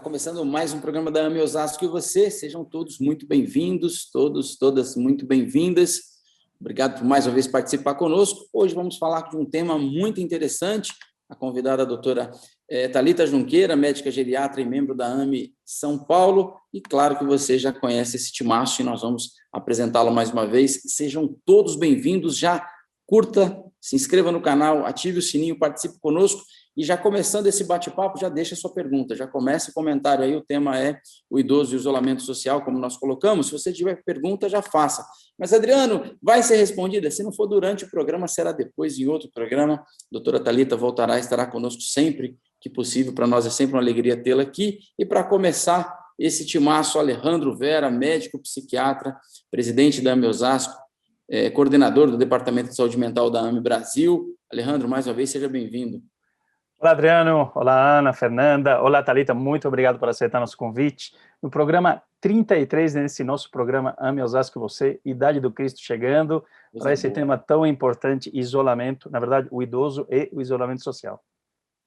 começando mais um programa da AME Osasco e você. Sejam todos muito bem-vindos, todas muito bem-vindas. Obrigado por mais uma vez participar conosco. Hoje vamos falar de um tema muito interessante. A convidada a doutora Thalita Junqueira, médica geriatra e membro da AME São Paulo. E claro que você já conhece esse timaço e nós vamos apresentá-lo mais uma vez. Sejam todos bem-vindos. Já curta, se inscreva no canal, ative o sininho, participe conosco. E já começando esse bate-papo, já deixa a sua pergunta, já começa o comentário aí, o tema é o idoso e o isolamento social, como nós colocamos. Se você tiver pergunta, já faça. Mas, Adriano, vai ser respondida? Se não for durante o programa, será depois em outro programa. A doutora Thalita voltará, estará conosco sempre que possível. Para nós é sempre uma alegria tê-la aqui. E para começar, esse timaço, Alejandro Vera, médico psiquiatra, presidente da AME Osasco, coordenador do Departamento de Saúde Mental da AME Brasil. Alejandro, mais uma vez, seja bem-vindo. Olá, Adriano. Olá, Ana, Fernanda. Olá, Thalita. Muito obrigado por aceitar nosso convite. No programa 33, nesse nosso programa AME Osasco e Você, Idade do Cristo chegando, para esse tema tão importante, isolamento, na verdade, o idoso e o isolamento social.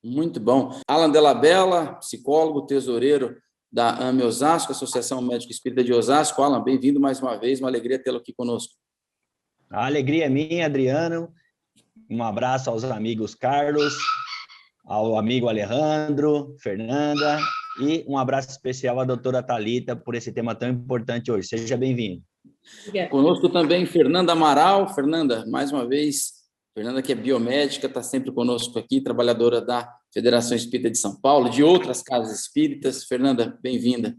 Muito bom. Alan Della Bella, psicólogo, tesoureiro da AME Osasco, Associação Médico Espírita de Osasco. Alan, bem-vindo mais uma vez, uma alegria tê-lo aqui conosco. A alegria é minha, Adriano. Um abraço aos amigos Carlos, ao amigo Alejandro, Fernanda, e um abraço especial à doutora Thalita por esse tema tão importante hoje. Seja bem-vindo. Conosco também Fernanda Amaral. Fernanda, mais uma vez, Fernanda que é biomédica, está sempre conosco aqui, trabalhadora da Federação Espírita de São Paulo, de outras casas espíritas. Fernanda, bem-vinda.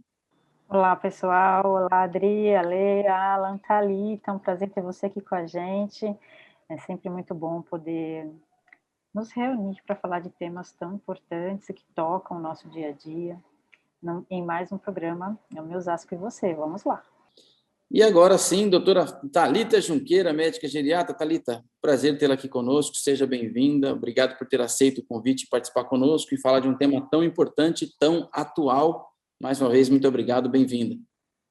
Olá, pessoal. Olá, Adri, Ale, Alan, Thalita. É um prazer ter você aqui com a gente. É sempre muito bom poder nos reunir para falar de temas tão importantes que tocam o nosso dia a dia. Em mais um programa, AME Osasco e Você. Vamos lá. E agora sim, doutora Thalita Junqueira, médica geriatra. Thalita, prazer tê-la aqui conosco, seja bem-vinda. Obrigado por ter aceito o convite de participar conosco e falar de um tema tão importante, tão atual. Mais uma vez, muito obrigado, bem-vinda.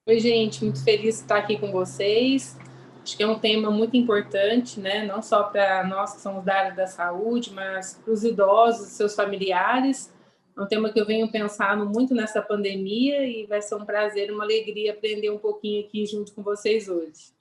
Oi, gente, muito feliz de estar aqui com vocês. Acho que é um tema muito importante, né? Não só para nós que somos da área da saúde, mas para os idosos e seus familiares. É um tema que eu venho pensando muito nessa pandemia e vai ser um prazer, uma alegria aprender um pouquinho aqui junto com vocês hoje.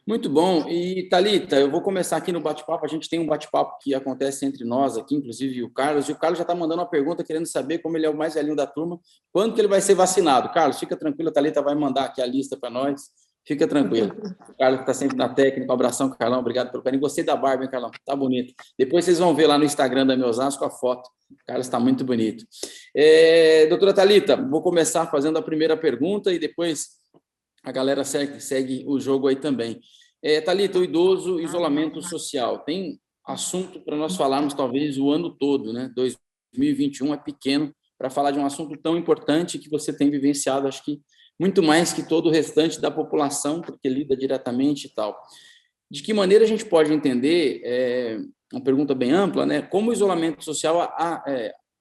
Muito bom. E, Thalita, eu vou começar aqui no bate-papo. A gente tem um bate-papo que acontece entre nós aqui, inclusive o Carlos. E o Carlos já está mandando uma pergunta, querendo saber, como ele é o mais velhinho da turma, quando que ele vai ser vacinado. Carlos, fica tranquilo, a Thalita vai mandar aqui a lista para nós. Fica tranquilo. O Carlos está sempre na técnica. Um abração, Carlão. Obrigado pelo carinho. Gostei da barba, hein, Carlão? Tá bonito. Depois vocês vão ver lá no Instagram da AME Osasco a foto. O Carlos está muito bonito. Doutora Thalita, vou começar fazendo a primeira pergunta e depois a galera segue o jogo aí também. Thalita, o idoso, isolamento social. Tem assunto para nós falarmos talvez o ano todo, né? 2021 é pequeno para falar de um assunto tão importante que você tem vivenciado, acho que muito mais que todo o restante da população, porque lida diretamente e tal. De que maneira a gente pode entender, uma pergunta bem ampla, né? Como o isolamento social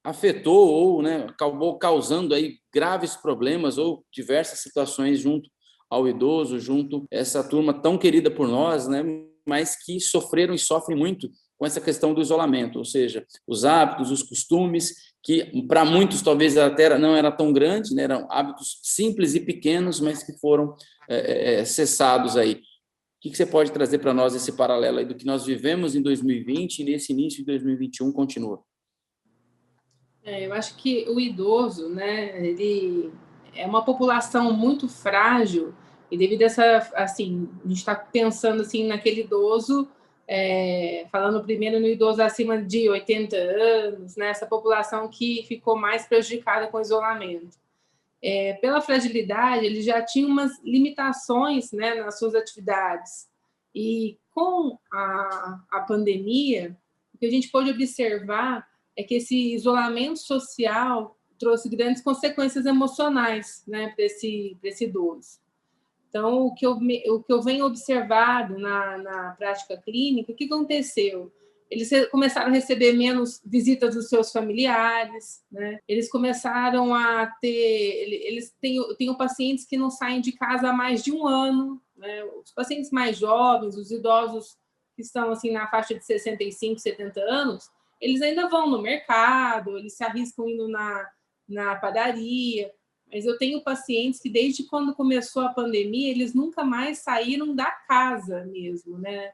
afetou ou, né, acabou causando aí graves problemas ou diversas situações junto ao idoso, junto a essa turma tão querida por nós, né, mas que sofreram e sofrem muito com essa questão do isolamento, ou seja, os hábitos, os costumes, que para muitos talvez até não era tão grande, né, eram hábitos simples e pequenos, mas que foram cessados aí. O que você pode trazer para nós esse paralelo aí do que nós vivemos em 2020 e nesse início de 2021 continua? Eu acho que o idoso, né, ele é uma população muito frágil e devido a essa, assim, a gente está pensando assim naquele idoso, falando primeiro no idoso acima de 80 anos, né, essa população que ficou mais prejudicada com o isolamento. Pela fragilidade, ele já tinha umas limitações, né, nas suas atividades. E com a pandemia, o que a gente pôde observar é que esse isolamento social trouxe grandes consequências emocionais, né, para esse idoso. Então, o que eu venho observado na prática clínica, o que aconteceu? Eles começaram a receber menos visitas dos seus familiares, né? Eles começaram a ter... Eles têm pacientes que não saem de casa há mais de um ano, né? Os pacientes mais jovens, os idosos que estão assim, na faixa de 65, 70 anos, eles ainda vão no mercado, eles se arriscam indo na padaria, mas eu tenho pacientes que desde quando começou a pandemia, eles nunca mais saíram da casa mesmo, né?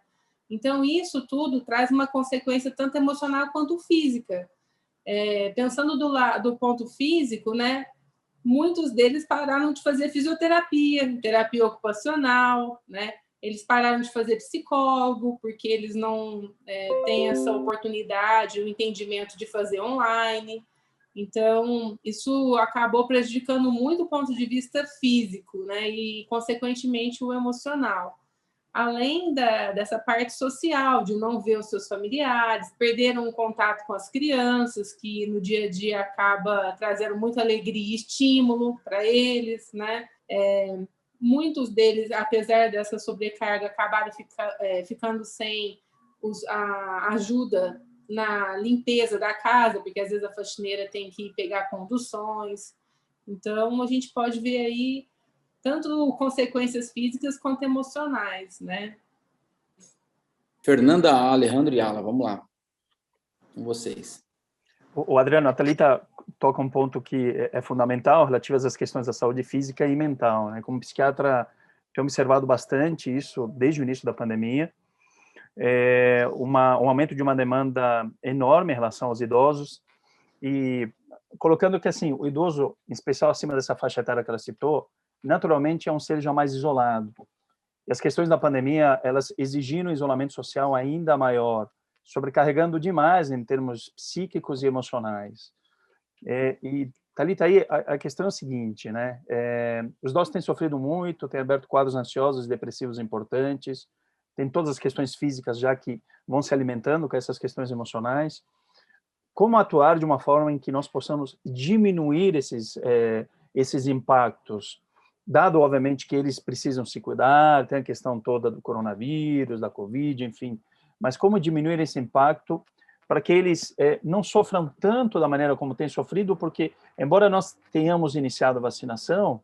Então, isso tudo traz uma consequência tanto emocional quanto física. Pensando do ponto físico, né? Muitos deles pararam de fazer fisioterapia, terapia ocupacional, né? Eles pararam de fazer psicólogo, porque eles não têm essa oportunidade, o entendimento de fazer online. Então, isso acabou prejudicando muito o ponto de vista físico, né? E, consequentemente, o emocional. Além dessa parte social, de não ver os seus familiares, perderam o contato com as crianças, que no dia a dia acaba trazendo muita alegria e estímulo para eles, né? Muitos deles, apesar dessa sobrecarga, acabaram ficando sem a ajuda na limpeza da casa, porque às vezes a faxineira tem que pegar conduções. Então, a gente pode ver aí tanto consequências físicas quanto emocionais, né? Fernanda, Alejandro e Ala, vamos lá. Com vocês. O Adriano, a Thalita toca um ponto que é fundamental, relativo às questões da saúde física e mental, né? Como psiquiatra, tenho observado bastante isso desde o início da pandemia. Um aumento de uma demanda enorme em relação aos idosos e colocando que, assim, o idoso, em especial acima dessa faixa etária que ela citou, naturalmente é um ser já mais isolado. E as questões da pandemia, elas exigiram um isolamento social ainda maior, sobrecarregando demais em termos psíquicos e emocionais. E, Thalita, aí a questão é a seguinte, né? Os idosos têm sofrido muito, têm aberto quadros ansiosos e depressivos importantes, tem todas as questões físicas já que vão se alimentando com essas questões emocionais. Como atuar de uma forma em que nós possamos diminuir esses impactos, dado, obviamente, que eles precisam se cuidar, tem a questão toda do coronavírus, da Covid, enfim, mas como diminuir esse impacto para que eles não sofram tanto da maneira como têm sofrido, porque, embora nós tenhamos iniciado a vacinação,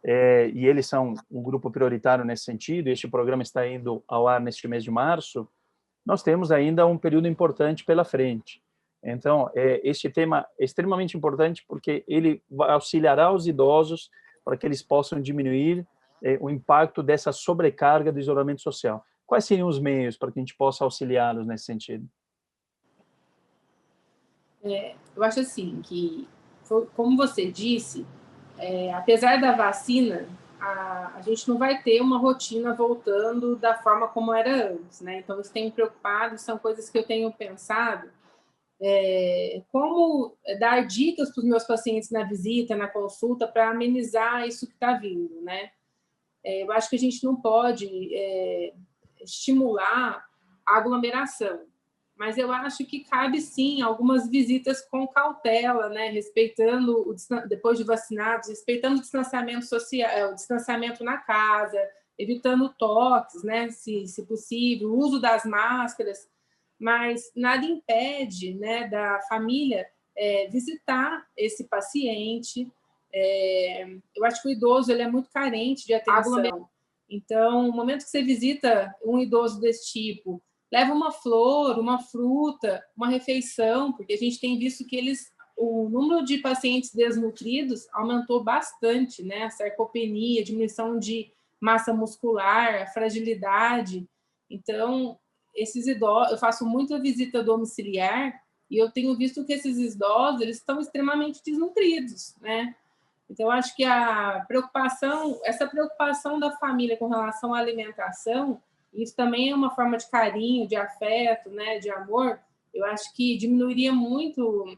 e eles são um grupo prioritário nesse sentido, e este programa está indo ao ar neste mês de março, nós temos ainda um período importante pela frente. Então, este tema é extremamente importante porque ele auxiliará os idosos para que eles possam diminuir o impacto dessa sobrecarga do isolamento social. Quais seriam os meios para que a gente possa auxiliá-los nesse sentido? Eu acho assim que, como você disse, apesar da vacina, a gente não vai ter uma rotina voltando da forma como era antes, né? Então, isso tem me preocupado, são coisas que eu tenho pensado, como dar dicas para os meus pacientes na visita, na consulta, para amenizar isso que está vindo, né? Eu acho que a gente não pode estimular a aglomeração, mas eu acho que cabe sim algumas visitas com cautela, né? Respeitando depois de vacinados, respeitando o distanciamento social, o distanciamento na casa, evitando toques, né? Se possível, o uso das máscaras, mas nada impede, né, da família visitar esse paciente. Eu acho que o idoso ele é muito carente de atenção. Então, no momento que você visita um idoso desse tipo, leva uma flor, uma fruta, uma refeição, porque a gente tem visto que o número de pacientes desnutridos aumentou bastante, né? A sarcopenia, a diminuição de massa muscular, a fragilidade. Então, esses idosos, eu faço muita visita domiciliar e eu tenho visto que esses idosos eles estão extremamente desnutridos, né? Então, acho que essa preocupação da família com relação à alimentação, isso também é uma forma de carinho, de afeto, né, de amor. Eu acho que diminuiria muito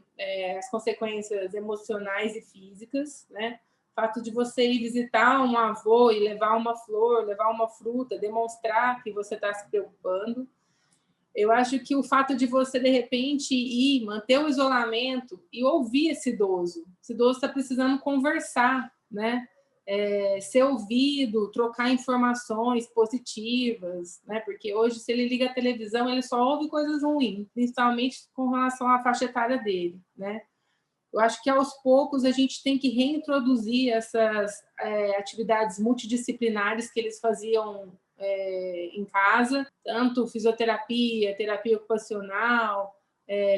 as consequências emocionais e físicas, né? O fato de você ir visitar um avô e levar uma flor, levar uma fruta, demonstrar que você está se preocupando. Eu acho que o fato de você, de repente, manter o isolamento e ouvir esse idoso está precisando conversar, né? Ser ouvido, trocar informações positivas, né? Porque hoje, se ele liga a televisão, ele só ouve coisas ruins, principalmente com relação à faixa etária dele, né? Eu acho que, aos poucos, a gente tem que reintroduzir essas atividades multidisciplinares que eles faziam em casa, tanto fisioterapia, terapia ocupacional,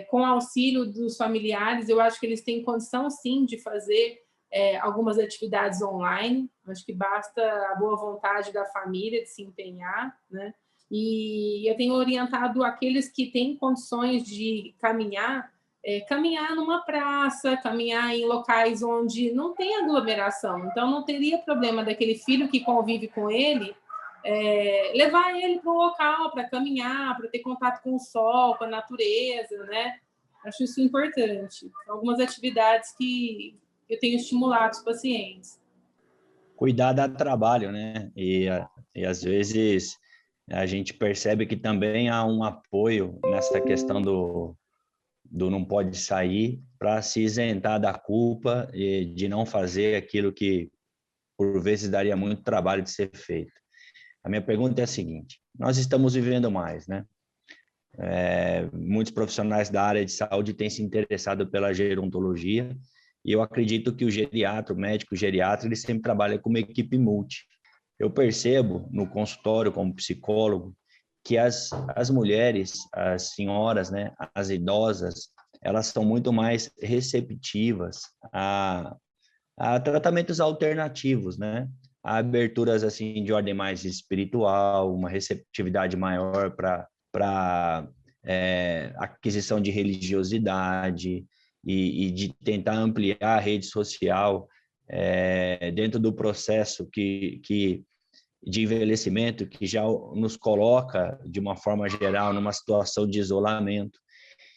com auxílio dos familiares. Eu acho que eles têm condição, sim, de fazer algumas atividades online. Acho que basta a boa vontade da família de se empenhar, né? E eu tenho orientado aqueles que têm condições de caminhar numa praça, caminhar em locais onde não tem aglomeração. Então, não teria problema daquele filho que convive com ele levar ele para um local para caminhar, para ter contato com o sol, com a natureza, né? Acho isso importante. Algumas atividades que eu tenho estimulado os pacientes. Cuidar dá trabalho, né? E às vezes a gente percebe que também há um apoio nessa questão do não pode sair, para se isentar da culpa e de não fazer aquilo que por vezes daria muito trabalho de ser feito. A minha pergunta é a seguinte: nós estamos vivendo mais, né? Muitos profissionais da área de saúde têm se interessado pela gerontologia, e eu acredito que o geriatra, o médico geriatra, ele sempre trabalha com uma equipe multi. Eu percebo no consultório, como psicólogo, que as mulheres, as senhoras, né, as idosas, elas são muito mais receptivas a tratamentos alternativos, né? A aberturas assim de ordem mais espiritual, uma receptividade maior para aquisição de religiosidade e de tentar ampliar a rede social dentro do processo de envelhecimento que já nos coloca, de uma forma geral, numa situação de isolamento.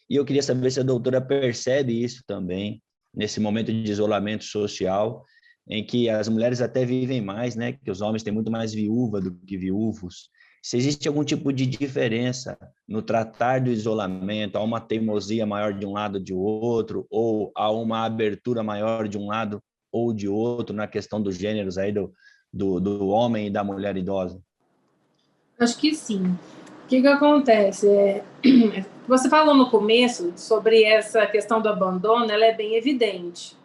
E eu queria saber se a doutora percebe isso também, nesse momento de isolamento social, em que as mulheres até vivem mais, né? Que os homens têm muito mais viúva do que viúvos. Se existe algum tipo de diferença no tratar do isolamento, há uma teimosia maior de um lado ou de outro, ou há uma abertura maior de um lado ou de outro na questão dos gêneros aí do homem e da mulher idosa? Acho que sim. O que acontece? Você falou no começo sobre essa questão do abandono, ela é bem evidente.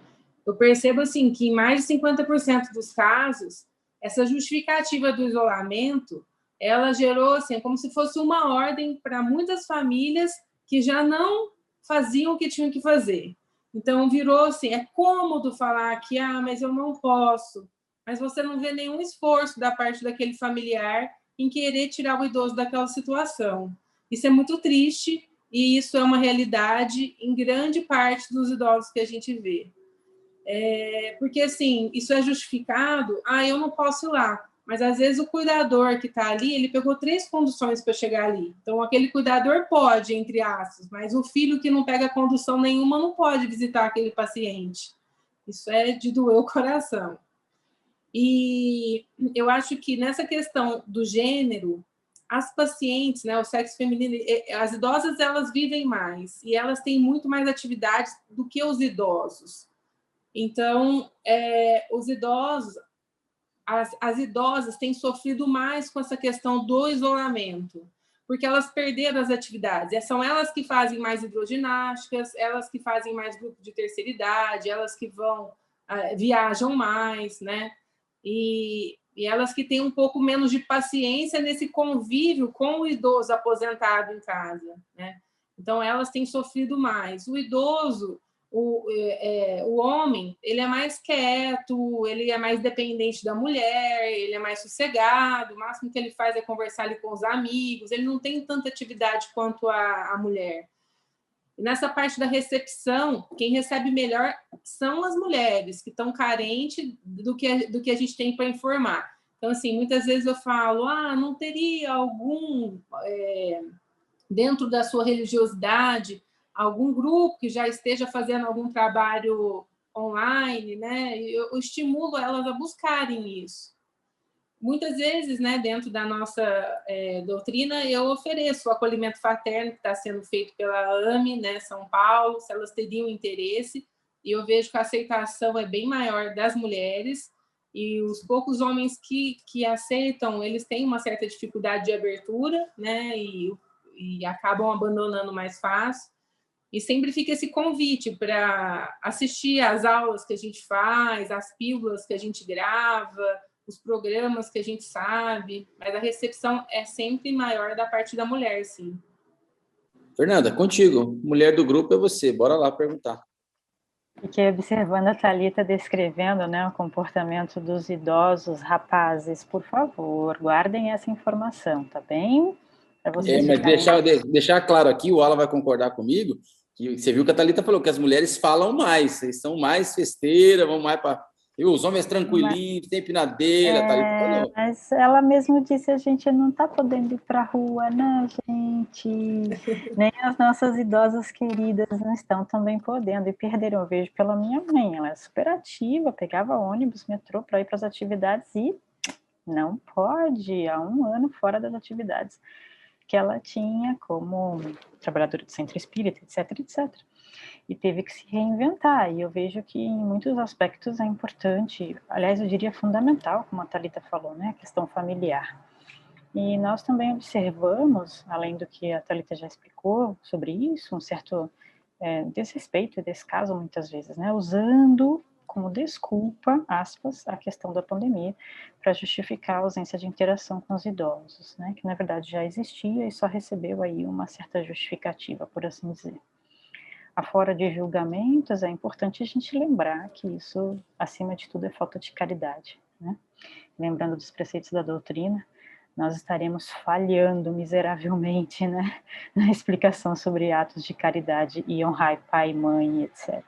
Eu percebo assim, que em mais de 50% dos casos, essa justificativa do isolamento, ela gerou assim, como se fosse uma ordem para muitas famílias que já não faziam o que tinham que fazer. Então, virou assim, é cômodo falar que, mas eu não posso, mas você não vê nenhum esforço da parte daquele familiar em querer tirar o idoso daquela situação. Isso é muito triste e isso é uma realidade em grande parte dos idosos que a gente vê. Porque, assim, isso é justificado, eu não posso ir lá, mas às vezes o cuidador que está ali, ele pegou 3 conduções para chegar ali. Então, aquele cuidador pode, entre aspas, mas o filho que não pega condução nenhuma não pode visitar aquele paciente. Isso é de doer o coração. E eu acho que nessa questão do gênero, as pacientes, né, o sexo feminino, as idosas, elas vivem mais e elas têm muito mais atividades do que os idosos. Então, os idosos, as idosas têm sofrido mais com essa questão do isolamento, porque elas perderam as atividades. São elas que fazem mais hidroginásticas, elas que fazem mais grupo de terceira idade, elas que viajam mais, né? E elas que têm um pouco menos de paciência nesse convívio com o idoso aposentado em casa, né? Então, elas têm sofrido mais. O idoso, o homem, ele é mais quieto, ele é mais dependente da mulher, ele é mais sossegado, o máximo que ele faz é conversar ali com os amigos, ele não tem tanta atividade quanto a mulher. E nessa parte da recepção, quem recebe melhor são as mulheres, que estão carentes do que a gente tem para informar. Então, assim, muitas vezes eu falo, não teria algum, dentro da sua religiosidade, algum grupo que já esteja fazendo algum trabalho online, né? Eu estimulo elas a buscarem isso. Muitas vezes, né, dentro da nossa doutrina, eu ofereço o acolhimento fraterno que está sendo feito pela AME, né, São Paulo, se elas teriam interesse, e eu vejo que a aceitação é bem maior das mulheres, e os poucos homens que aceitam, eles têm uma certa dificuldade de abertura, né, e acabam abandonando mais fácil. E sempre fica esse convite para assistir às aulas que a gente faz, às pílulas que a gente grava, os programas que a gente sabe, mas a recepção é sempre maior da parte da mulher, sim. Fernanda, contigo. Mulher do grupo é você. Bora lá perguntar. Fiquei observando a Thalita descrevendo, né, o comportamento dos idosos rapazes. Por favor, guardem essa informação, tá bem? Mas deixar claro aqui, o Alan vai concordar comigo, que você viu que a Thalita falou que as mulheres falam mais, eles são mais festeiras, vão mais para... Os homens tranquilinhos, sempre na dele, a Thalita falou. Mas ela mesmo disse, a gente não está podendo ir para a rua, não, gente. Nem as nossas idosas queridas não estão também podendo. E perderam, eu vejo pela minha mãe, ela é super ativa, pegava ônibus, metrô para ir para as atividades e não pode, há 1 ano fora das atividades que ela tinha como trabalhadora de centro espírita, etc, etc. E teve que se reinventar, e eu vejo que em muitos aspectos é importante, aliás, eu diria fundamental, como a Thalita falou, né, a questão familiar. E nós também observamos, além do que a Thalita já explicou sobre isso, um certo desrespeito e descaso, muitas vezes, né, usando como desculpa, aspas, a questão da pandemia, para justificar a ausência de interação com os idosos, né, que na verdade já existia e só recebeu aí uma certa justificativa, por assim dizer. Afora de julgamentos, é importante a gente lembrar que isso, acima de tudo, é falta de caridade, né? Lembrando dos preceitos da doutrina, nós estaremos falhando miseravelmente, né, na explicação sobre atos de caridade e honrar pai, mãe, etc.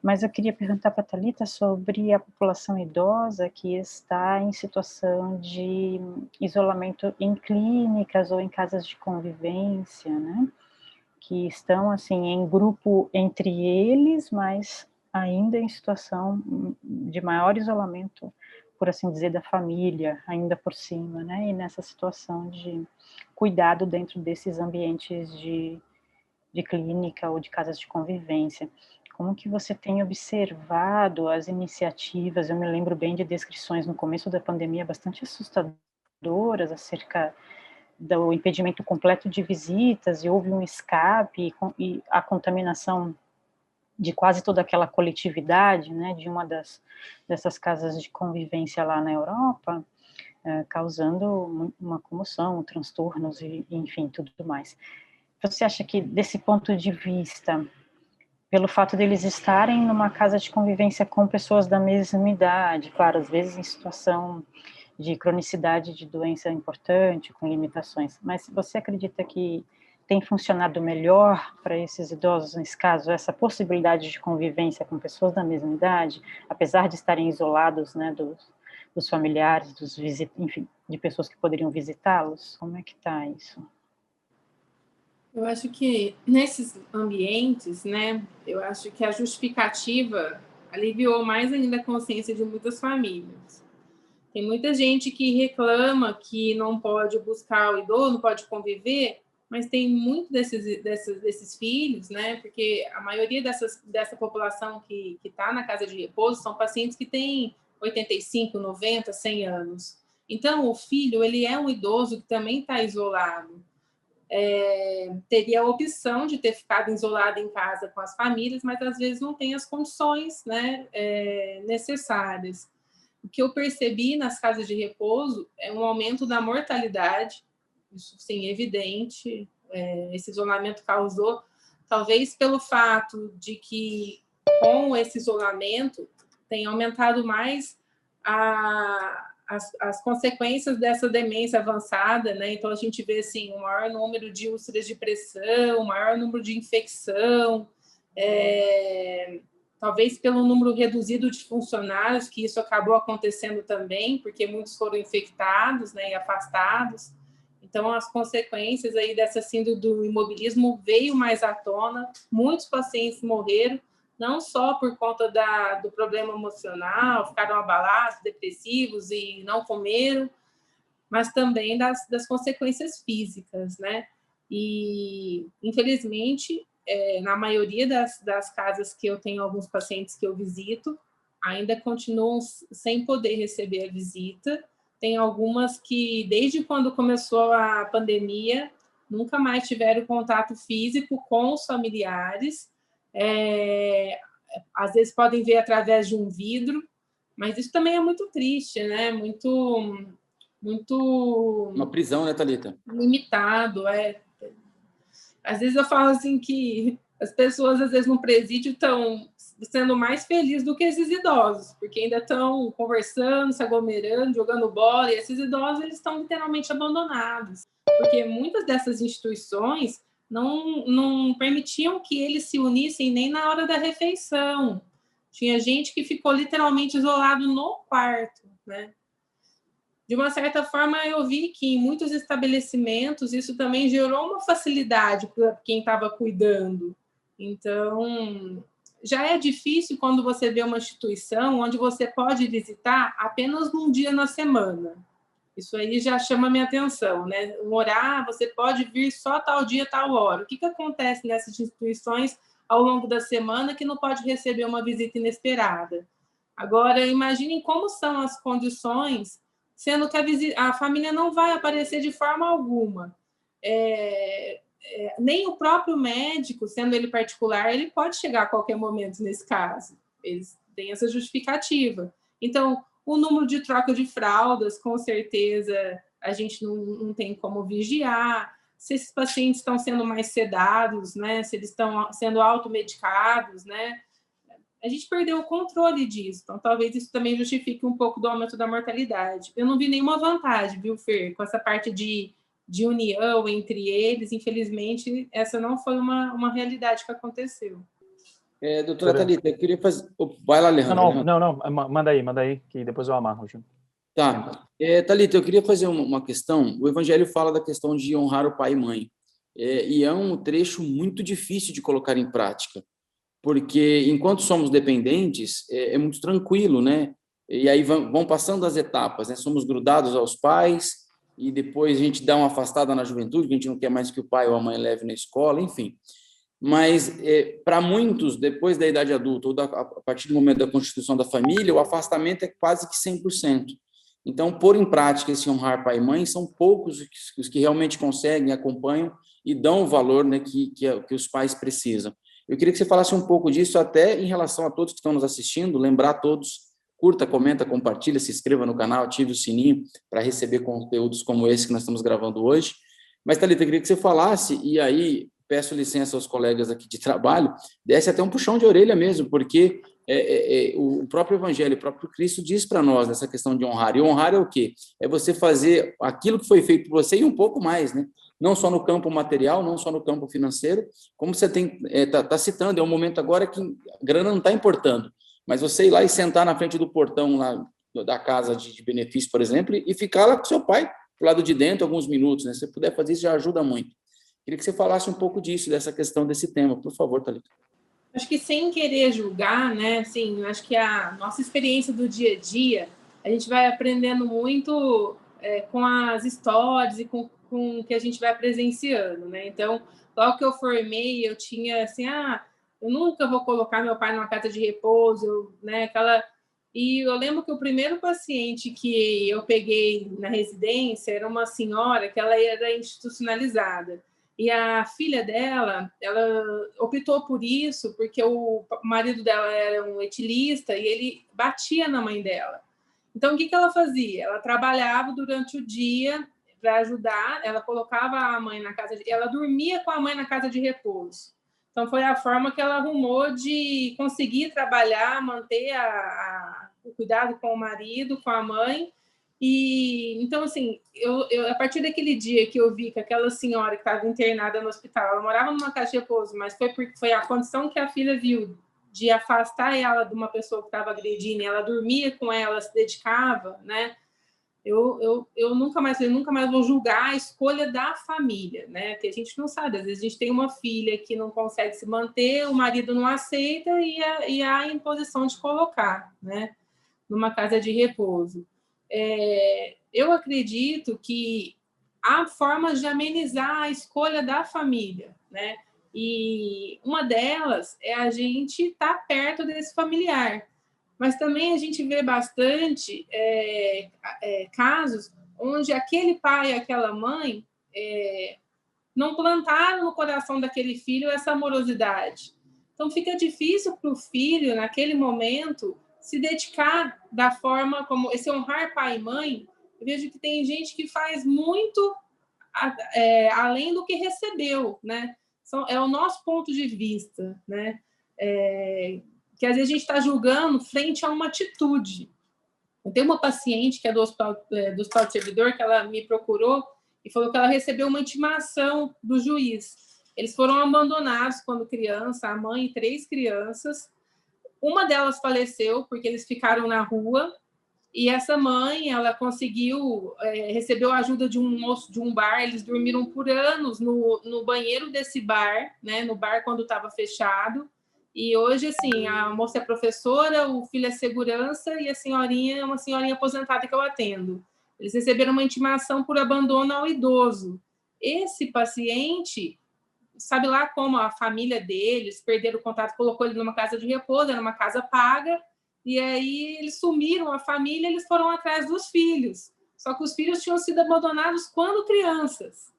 Mas eu queria perguntar para a Thalita sobre a população idosa que está em situação de isolamento em clínicas ou em casas de convivência, né? Que estão, assim, em grupo entre eles, mas ainda em situação de maior isolamento, por assim dizer, da família, ainda por cima, né? E nessa situação de cuidado dentro desses ambientes de clínica ou de casas de convivência. Como que você tem observado as iniciativas? Eu me lembro bem de descrições no começo da pandemia bastante assustadoras acerca do impedimento completo de visitas, e houve um escape e a contaminação de quase toda aquela coletividade, né, de uma dessas casas de convivência lá na Europa, causando uma comoção, transtornos e enfim, tudo mais. Você acha que, desse ponto de vista, pelo fato deles estarem numa casa de convivência com pessoas da mesma idade, claro, às vezes em situação de cronicidade de doença importante, com limitações, mas você acredita que tem funcionado melhor para esses idosos, nesse caso, essa possibilidade de convivência com pessoas da mesma idade, apesar de estarem isolados, né, dos familiares, enfim, de pessoas que poderiam visitá-los? Como é que está isso? Eu acho que nesses ambientes, né, eu acho que a justificativa aliviou mais ainda a consciência de muitas famílias. Tem muita gente que reclama que não pode buscar o idoso, não pode conviver, mas tem muito desses filhos, né, porque a maioria dessa população que está na casa de repouso são pacientes que têm 85, 90, 100 anos. Então, o filho, ele é um idoso que também está isolado. Teria a opção de ter ficado isolado em casa com as famílias, mas às vezes não tem as condições, né, necessárias. O que eu percebi nas casas de repouso é um aumento da mortalidade, isso sim, evidente. Esse isolamento causou, talvez pelo fato de que com esse isolamento tem aumentado mais as consequências dessa demência avançada, né? Então a gente vê assim um maior número de úlceras de pressão, um maior número de infecção, talvez pelo número reduzido de funcionários, que isso acabou acontecendo também, porque muitos foram infectados, né, e afastados. Então as consequências aí dessa síndrome do imobilismo veio mais à tona, muitos pacientes morreram, não só por conta do problema emocional, ficaram abalados, depressivos e não comeram, mas também das consequências físicas, né? E, infelizmente, na maioria das casas que eu tenho alguns pacientes que eu visito, ainda continuam sem poder receber a visita. Tem algumas que, desde quando começou a pandemia, nunca mais tiveram contato físico com os familiares. Às vezes podem ver através de um vidro, mas isso também é muito triste, né? Muito Uma prisão, né, Thalita? Limitado. Às vezes eu falo assim que as pessoas, às vezes, no presídio estão sendo mais felizes do que esses idosos, porque ainda estão conversando, se aglomerando, jogando bola, e esses idosos eles estão literalmente abandonados, porque muitas dessas instituições não permitiam que eles se unissem nem na hora da refeição. Tinha gente que ficou literalmente isolado no quarto, né? De uma certa forma, eu vi que em muitos estabelecimentos isso também gerou uma facilidade para quem estava cuidando. Então, já é difícil quando você vê uma instituição onde você pode visitar apenas um dia na semana. Isso aí já chama minha atenção, né? Você pode vir só tal dia, tal hora. O que acontece nessas instituições ao longo da semana que não pode receber uma visita inesperada? Agora, imaginem como são as condições, sendo que a família não vai aparecer de forma alguma. Nem o próprio médico, sendo ele particular, ele pode chegar a qualquer momento nesse caso. Eles têm essa justificativa. Então, o número de troca de fraldas, com certeza, a gente não tem como vigiar. Se esses pacientes estão sendo mais sedados, né? Se eles estão sendo automedicados, né? A gente perdeu o controle disso. Então, talvez isso também justifique um pouco do aumento da mortalidade. Eu não vi nenhuma vantagem, viu, Fer? Com essa parte de união entre eles, infelizmente, essa não foi uma realidade que aconteceu. Doutora Thalita, eu queria fazer... Vai lá, Alejandro. Não, manda aí, que depois eu amarro, Ju. Tá. Thalita, eu queria fazer uma questão. O Evangelho fala da questão de honrar o pai e mãe. E é um trecho muito difícil de colocar em prática, porque enquanto somos dependentes, é muito tranquilo, né? E aí vão passando as etapas, né? Somos grudados aos pais, e depois a gente dá uma afastada na juventude, que a gente não quer mais que o pai ou a mãe leve na escola, enfim. Mas, para muitos, depois da idade adulta, ou a partir do momento da constituição da família, o afastamento é quase que 100%. Então, pôr em prática esse honrar pai e mãe, são poucos os que realmente conseguem, acompanham e dão o valor, né, que os pais precisam. Eu queria que você falasse um pouco disso, até em relação a todos que estão nos assistindo, lembrar a todos, curta, comenta, compartilha, se inscreva no canal, ative o sininho para receber conteúdos como esse que nós estamos gravando hoje. Mas, Thalita, eu queria que você falasse, e aí peço licença aos colegas aqui de trabalho, desse até um puxão de orelha mesmo, porque o próprio Evangelho, o próprio Cristo diz para nós nessa questão de honrar. E honrar é o quê? É você fazer aquilo que foi feito por você e um pouco mais, né? Não só no campo material, não só no campo financeiro, como você está citando, é um momento agora que a grana não está importando, mas você ir lá e sentar na frente do portão lá da casa de benefício, por exemplo, e ficar lá com seu pai, do lado de dentro, alguns minutos, né? Se você puder fazer isso, já ajuda muito. Queria que você falasse um pouco disso, dessa questão desse tema, por favor, Thalita. Acho que sem querer julgar, né? Assim, acho que a nossa experiência do dia a dia, a gente vai aprendendo muito com as histórias e com o que a gente vai presenciando, né? Então, logo que eu formei, eu tinha assim, eu nunca vou colocar meu pai numa casa de repouso, né? E eu lembro que o primeiro paciente que eu peguei na residência era uma senhora que ela era institucionalizada. E a filha dela, ela optou por isso porque o marido dela era um etilista e ele batia na mãe dela. Então, o que ela fazia? Ela trabalhava durante o dia para ajudar, ela colocava a mãe na casa ela dormia com a mãe na casa de repouso. Então, foi a forma que ela arrumou de conseguir trabalhar, manter o cuidado com o marido, com a mãe. E então, assim, eu a partir daquele dia que eu vi que aquela senhora que estava internada no hospital, ela morava numa casa de repouso, mas foi a condição que a filha viu de afastar ela de uma pessoa que estava agredindo, e ela dormia com ela, se dedicava, né? Eu nunca mais vou julgar a escolha da família, né? Que a gente não sabe, às vezes a gente tem uma filha que não consegue se manter, o marido não aceita e há imposição de colocar, né? Numa casa de repouso. Eu acredito que há formas de amenizar a escolha da família, né? E uma delas é a gente estar perto desse familiar. Mas também a gente vê bastante casos onde aquele pai e aquela mãe não plantaram no coração daquele filho essa amorosidade. Então, fica difícil para o filho, naquele momento, se dedicar da forma como esse honrar pai e mãe. Eu vejo que tem gente que faz muito além do que recebeu, né? É o nosso ponto de vista, né? que às vezes a gente está julgando frente a uma atitude. Eu tenho uma paciente que é do hospital de servidor, que ela me procurou e falou que ela recebeu uma intimação do juiz. Eles foram abandonados quando criança, a mãe e 3 crianças. Uma delas faleceu porque eles ficaram na rua, e essa mãe, ela conseguiu, recebeu a ajuda de um moço de um bar. Eles dormiram por anos no banheiro desse bar, né, no bar quando estava fechado. E hoje, assim, a moça é professora, o filho é segurança e a senhorinha é uma senhorinha aposentada que eu atendo. Eles receberam uma intimação por abandono ao idoso. Esse paciente, sabe lá como a família deles perderam o contato, colocou ele numa casa de repouso, era uma casa paga, e aí eles sumiram, a família, eles foram atrás dos filhos. Só que os filhos tinham sido abandonados quando crianças.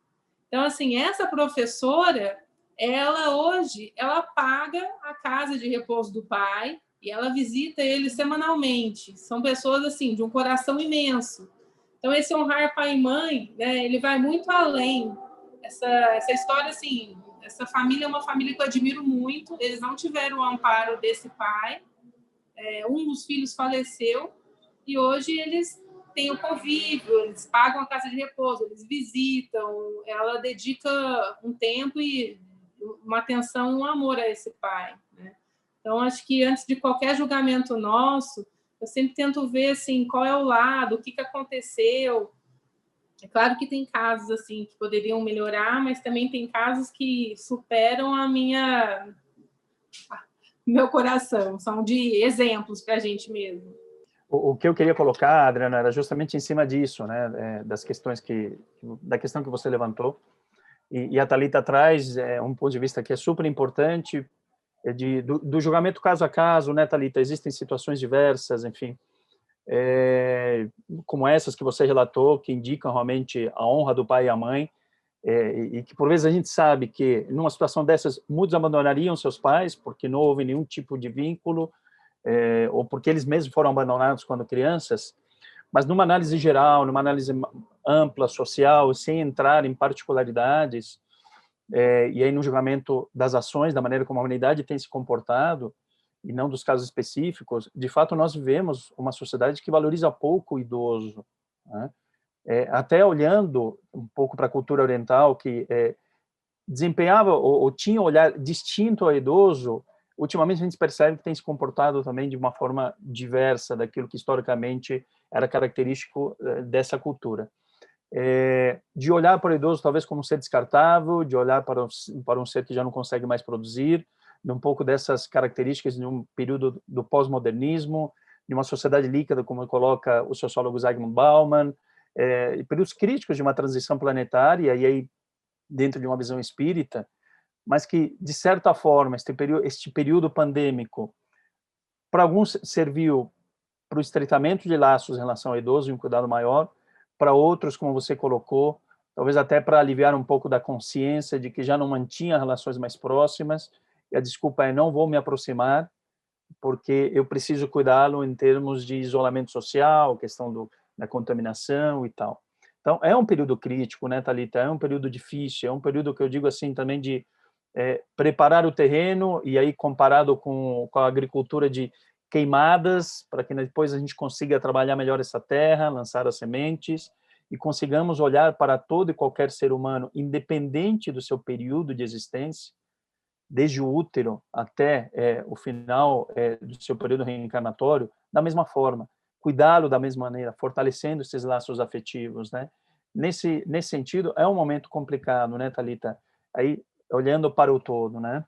Então, assim, essa professora, ela hoje, ela paga a casa de repouso do pai e ela visita ele semanalmente. São pessoas, assim, de um coração imenso. Então, esse honrar pai e mãe, né, ele vai muito além. Essa história, assim, essa família é uma família que eu admiro muito. Eles não tiveram o amparo desse pai. Um dos filhos faleceu e hoje eles têm o convívio, eles pagam a casa de repouso, eles visitam, ela dedica um tempo e uma atenção, um amor a esse pai, né? Então, acho que antes de qualquer julgamento nosso, eu sempre tento ver assim, qual é o lado, o que aconteceu. É claro que tem casos assim que poderiam melhorar, mas também tem casos que superam meu coração, são de exemplos para a gente mesmo. O que eu queria colocar, Adriana, era justamente em cima disso, né, da questão que você levantou, e a Thalita traz um ponto de vista que é super importante, do julgamento caso a caso, né, Thalita? Existem situações diversas, enfim, como essas que você relatou, que indicam realmente a honra do pai e a mãe, e que por vezes a gente sabe que numa situação dessas muitos abandonariam seus pais porque não houve nenhum tipo de vínculo, ou porque eles mesmos foram abandonados quando crianças, mas numa análise geral, numa análise ampla, social, sem entrar em particularidades, e aí no julgamento das ações, da maneira como a humanidade tem se comportado, e não dos casos específicos, de fato nós vivemos uma sociedade que valoriza pouco o idoso, né? Até olhando um pouco para a cultura oriental, que desempenhava ou tinha um olhar distinto ao idoso, ultimamente a gente percebe que tem se comportado também de uma forma diversa daquilo que historicamente era característico dessa cultura. De olhar para o idoso talvez como um ser descartável, de olhar para um ser que já não consegue mais produzir, de um pouco dessas características de um período do pós-modernismo, de uma sociedade líquida, como coloca o sociólogo Zygmunt Bauman, períodos críticos de uma transição planetária, e aí dentro de uma visão espírita, mas que, de certa forma, este período pandêmico, para alguns serviu para o estreitamento de laços em relação ao idoso e um cuidado maior, para outros, como você colocou, talvez até para aliviar um pouco da consciência de que já não mantinha relações mais próximas, e a desculpa é não vou me aproximar, porque eu preciso cuidá-lo em termos de isolamento social, questão da contaminação e tal. Então, é um período crítico, né, Thalita? É um período difícil, é um período que eu digo assim também de preparar o terreno, e aí comparado com a agricultura de queimadas, para que depois a gente consiga trabalhar melhor essa terra, lançar as sementes, e consigamos olhar para todo e qualquer ser humano, independente do seu período de existência, desde o útero até o final do seu período reencarnatório, da mesma forma, cuidá-lo da mesma maneira, fortalecendo esses laços afetivos, né? Nesse sentido, é um momento complicado, né, Thalita? Aí, olhando para o todo, né?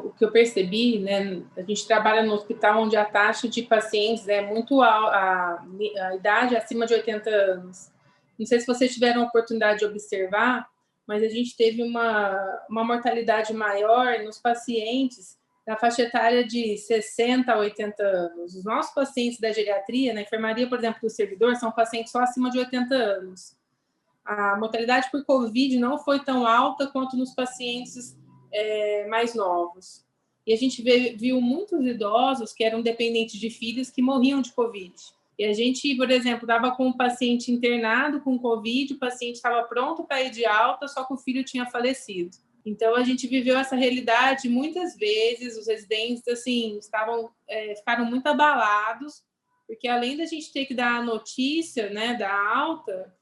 O que eu percebi, né, a gente trabalha no hospital onde a taxa de pacientes é muito alta, a idade acima de 80 anos. Não sei se vocês tiveram a oportunidade de observar, mas a gente teve uma mortalidade maior nos pacientes da faixa etária de 60 a 80 anos. Os nossos pacientes da geriatria, na enfermaria, por exemplo, do servidor, são pacientes só acima de 80 anos. A mortalidade por Covid não foi tão alta quanto nos pacientes mais novos. E a gente viu muitos idosos que eram dependentes de filhos que morriam de Covid. E a gente, por exemplo, estava com um paciente internado com Covid, o paciente estava pronto para ir de alta, só que o filho tinha falecido. Então, a gente viveu essa realidade muitas vezes, os residentes, assim, ficaram muito abalados, porque além da gente ter que dar a notícia, né, da alta,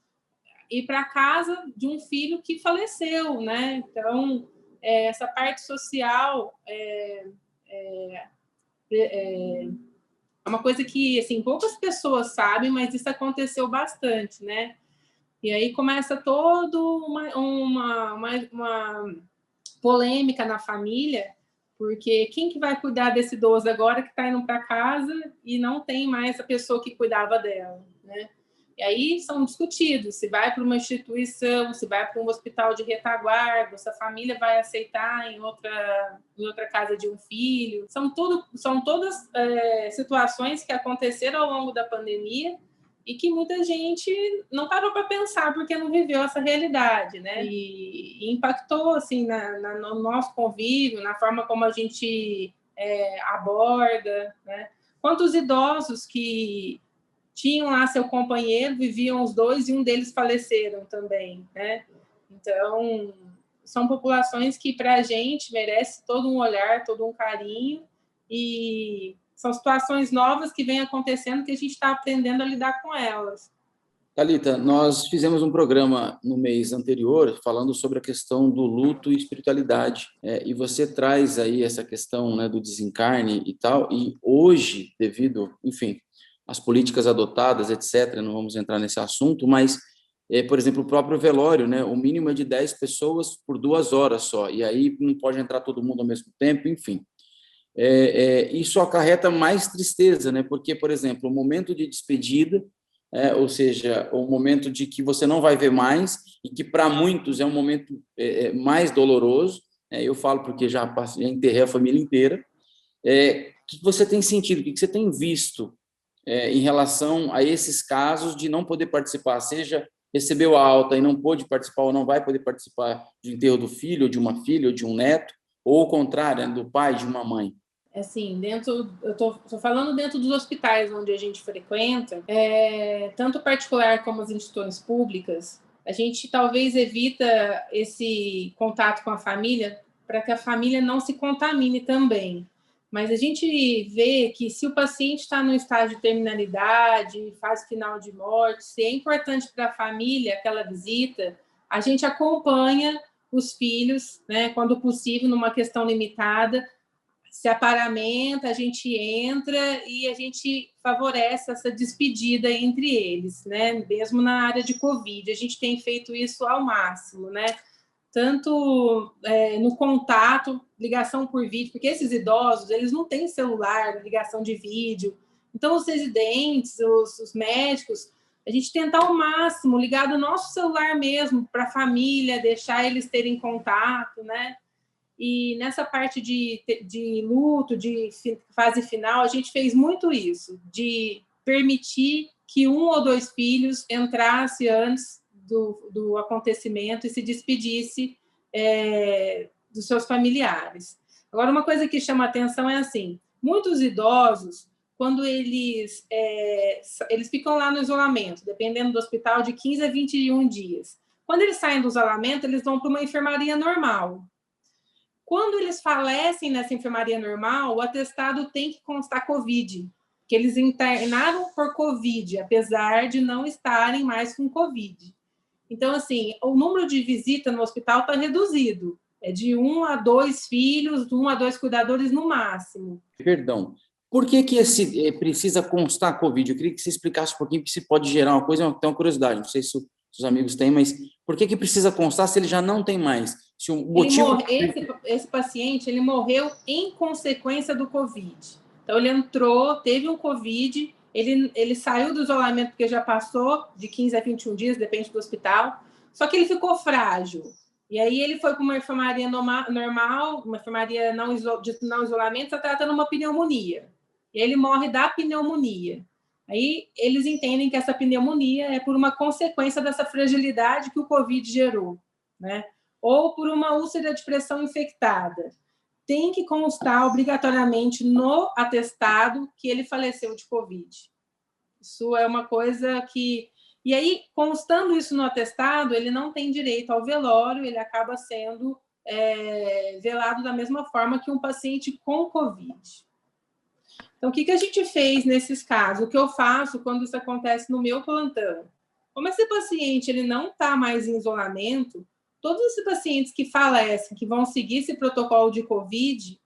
ir para casa de um filho que faleceu, né? Então, essa parte social é uma coisa que, assim, poucas pessoas sabem, mas isso aconteceu bastante, né? E aí começa toda uma polêmica na família, porque quem que vai cuidar desse idoso agora que está indo para casa e não tem mais a pessoa que cuidava dela, né? E aí são discutidos se vai para uma instituição, se vai para um hospital de retaguarda, se a família vai aceitar em outra casa de um filho. São todas situações que aconteceram ao longo da pandemia e que muita gente não parou para pensar porque não viveu essa realidade, né? E impactou assim no nosso convívio, na forma como a gente aborda, né? Quantos idosos que tinham lá seu companheiro, viviam os dois e um deles faleceram também, né? Então, são populações que para a gente merece todo um olhar, todo um carinho, e são situações novas que vêm acontecendo que a gente está aprendendo a lidar com elas. Thalita, nós fizemos um programa no mês anterior falando sobre a questão do luto e espiritualidade, e você traz aí essa questão, né, do desencarne e tal, e hoje, devido, enfim, às políticas adotadas, etc., não vamos entrar nesse assunto, mas, por exemplo, o próprio velório, né, o mínimo é de 10 pessoas por 2 horas só, e aí não pode entrar todo mundo ao mesmo tempo, enfim. Isso acarreta mais tristeza, né, porque, por exemplo, o momento de despedida, ou seja, o momento de que você não vai ver mais e que para muitos é um momento mais doloroso, eu falo porque já enterrei a família inteira. O que você tem sentido, o que você tem visto em relação a esses casos de não poder participar, seja recebeu a alta e não pôde participar ou não vai poder participar do enterro do filho, ou de uma filha, ou de um neto, ou o contrário, do pai, de uma mãe? Assim, eu estou falando dentro dos hospitais onde a gente frequenta, tanto particular como as instituições públicas, a gente talvez evita esse contato com a família para que a família não se contamine também. Mas a gente vê que se o paciente está no estágio de terminalidade, fase final de morte, se é importante para a família aquela visita, a gente acompanha os filhos, né, quando possível, numa questão limitada, se aparamenta, a gente entra e a gente favorece essa despedida entre eles, né? Mesmo na área de Covid, a gente tem feito isso ao máximo, né? Tanto no contato, ligação por vídeo, porque esses idosos, eles não têm celular, ligação de vídeo. Então, os residentes, os médicos, a gente tenta ao máximo ligar do nosso celular mesmo para a família, deixar eles terem contato, né? E nessa parte de luto, de fase final, a gente fez muito isso, de permitir que 1 ou 2 filhos entrasse antes do acontecimento e se despedisse dos seus familiares. Agora, uma coisa que chama atenção é assim, muitos idosos, quando eles ficam lá no isolamento, dependendo do hospital, de 15 a 21 dias. Quando eles saem do isolamento, eles vão para uma enfermaria normal. Quando eles falecem nessa enfermaria normal, o atestado tem que constar Covid, que eles internaram por Covid, apesar de não estarem mais com Covid. Então, assim, o número de visita no hospital está reduzido. É de 1 a 2 filhos, 1 a 2 cuidadores no máximo. Perdão. Por que precisa constar Covid? Eu queria que você explicasse um pouquinho, porque isso pode gerar uma coisa, tem uma curiosidade, não sei se os amigos têm, mas por que precisa constar se ele já não tem mais? Se o motivo... Esse paciente, ele morreu em consequência do Covid. Então, ele entrou, teve um Covid, ele saiu do isolamento porque já passou de 15 a 21 dias, depende do hospital, só que ele ficou frágil. E aí ele foi para uma enfermaria normal, uma enfermaria de não isolamento, está tratando uma pneumonia. E ele morre da pneumonia. Aí eles entendem que essa pneumonia é por uma consequência dessa fragilidade que o Covid gerou, né? Ou por uma úlcera de pressão infectada. Tem que constar obrigatoriamente no atestado que ele faleceu de Covid. Isso é uma coisa que... E aí, constando isso no atestado, ele não tem direito ao velório, ele acaba sendo velado da mesma forma que um paciente com Covid. Então, o que a gente fez nesses casos? O que eu faço quando isso acontece no meu plantão? Como esse paciente ele não está mais em isolamento, todos esses pacientes que falecem, que vão seguir esse protocolo de Covid,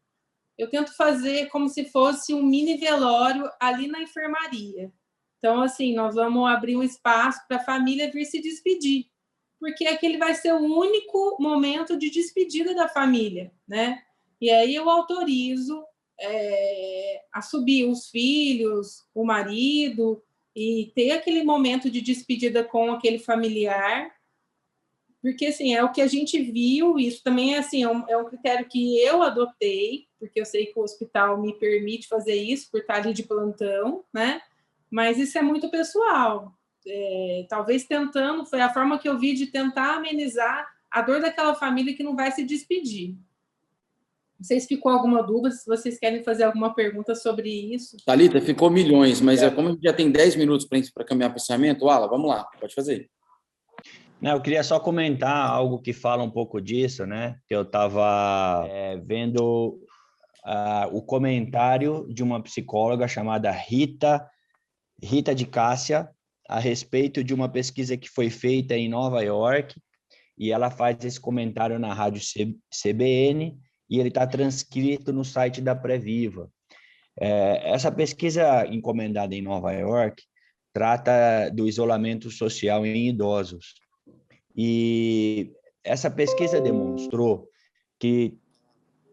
eu tento fazer como se fosse um mini velório ali na enfermaria. Então, assim, nós vamos abrir um espaço para a família vir se despedir, porque aquele vai ser o único momento de despedida da família, né? E aí eu autorizo a subir os filhos, o marido, e ter aquele momento de despedida com aquele familiar, porque, assim, é o que a gente viu, isso também assim, é um critério que eu adotei, porque eu sei que o hospital me permite fazer isso, por estar ali de plantão, né? Mas isso é muito pessoal. Talvez tentando, foi a forma que eu vi de tentar amenizar a dor daquela família que não vai se despedir. Não sei se ficou alguma dúvida, se vocês querem fazer alguma pergunta sobre isso. Thalita, ficou milhões, mas como a gente já tem 10 minutos para caminhar para o encerramento, Ala, vamos lá, pode fazer. Não, eu queria só comentar algo que fala um pouco disso, né? Que eu estava vendo o comentário de uma psicóloga chamada Rita de Cássia, a respeito de uma pesquisa que foi feita em Nova York, e ela faz esse comentário na rádio CBN, e ele está transcrito no site da Previva. Essa pesquisa encomendada em Nova York trata do isolamento social em idosos. E essa pesquisa demonstrou que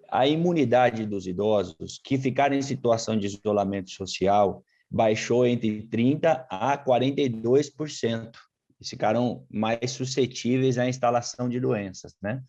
a imunidade dos idosos que ficaram em situação de isolamento social baixou entre 30% a 42%. Eles ficaram mais suscetíveis à instalação de doenças, né?